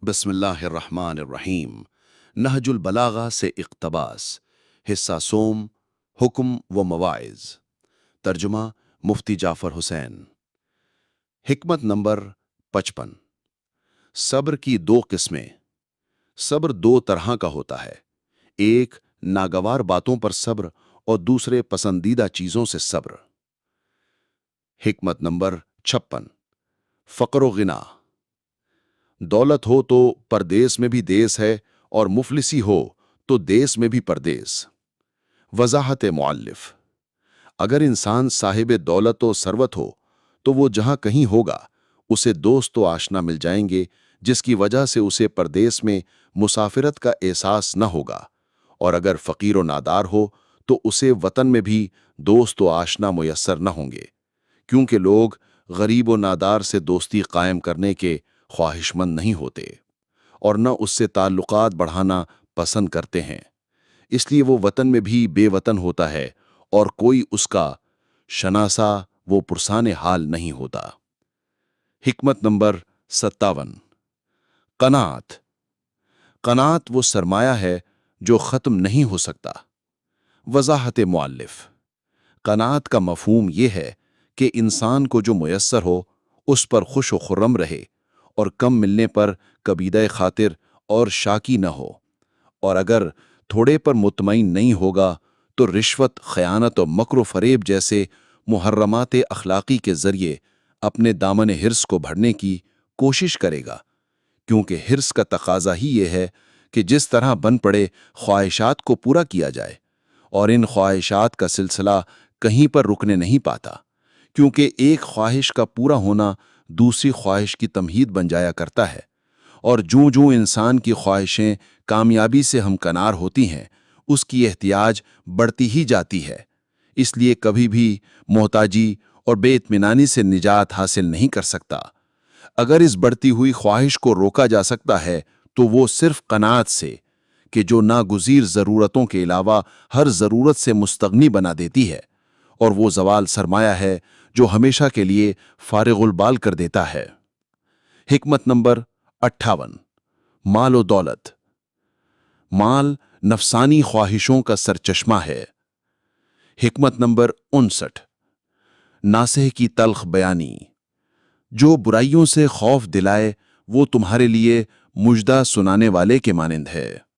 بسم اللہ الرحمن الرحیم۔ نہج البلاغہ سے اقتباس، حصہ سوم، حکم و مواعظ۔ ترجمہ مفتی جعفر حسین۔ حکمت نمبر 55۔ صبر کی دو قسمیں۔ صبر دو طرح کا ہوتا ہے، ایک ناگوار باتوں پر صبر اور دوسرے پسندیدہ چیزوں سے صبر۔ حکمت نمبر 56۔ فقر و غنا۔ دولت ہو تو پردیس میں بھی دیس ہے، اور مفلسی ہو تو دیس میں بھی پردیس۔ وضاحت مؤلف۔ اگر انسان صاحب دولت و ثروت ہو تو وہ جہاں کہیں ہوگا اسے دوست و آشنا مل جائیں گے، جس کی وجہ سے اسے پردیس میں مسافرت کا احساس نہ ہوگا، اور اگر فقیر و نادار ہو تو اسے وطن میں بھی دوست و آشنا میسر نہ ہوں گے، کیونکہ لوگ غریب و نادار سے دوستی قائم کرنے کے خواہش مند نہیں ہوتے، اور نہ اس سے تعلقات بڑھانا پسند کرتے ہیں، اس لیے وہ وطن میں بھی بے وطن ہوتا ہے اور کوئی اس کا شناسا وہ پرسان حال نہیں ہوتا۔ حکمت نمبر 57۔ قناعت۔ قناعت وہ سرمایہ ہے جو ختم نہیں ہو سکتا۔ وضاحت مؤلف۔ قناعت کا مفہوم یہ ہے کہ انسان کو جو میسر ہو اس پر خوش و خرم رہے، اور کم ملنے پر کبیدہ خاطر اور شاکی نہ ہو، اور اگر تھوڑے پر مطمئن نہیں ہوگا تو رشوت، خیانت و مکر و فریب جیسے محرمات اخلاقی کے ذریعے اپنے دامن حرص کو بھرنے کی کوشش کرے گا، کیونکہ حرص کا تقاضا ہی یہ ہے کہ جس طرح بن پڑے خواہشات کو پورا کیا جائے، اور ان خواہشات کا سلسلہ کہیں پر رکنے نہیں پاتا، کیونکہ ایک خواہش کا پورا ہونا دوسری خواہش کی تمہید بن جایا کرتا ہے، اور جوں جوں انسان کی خواہشیں کامیابی سے ہمکنار ہوتی ہیں اس کی احتیاج بڑھتی ہی جاتی ہے، اس لیے کبھی بھی محتاجی اور بے اطمینانی سے نجات حاصل نہیں کر سکتا۔ اگر اس بڑھتی ہوئی خواہش کو روکا جا سکتا ہے تو وہ صرف قناعت سے، کہ جو ناگزیر ضرورتوں کے علاوہ ہر ضرورت سے مستغنی بنا دیتی ہے، اور وہ زوال سرمایہ ہے جو ہمیشہ کے لیے فارغ البال کر دیتا ہے۔ حکمت نمبر 58۔ مال و دولت۔ مال نفسانی خواہشوں کا سرچشمہ ہے۔ حکمت نمبر 59۔ ناصح کی تلخ بیانی۔ جو برائیوں سے خوف دلائے وہ تمہارے لیے مژدہ سنانے والے کے مانند ہے۔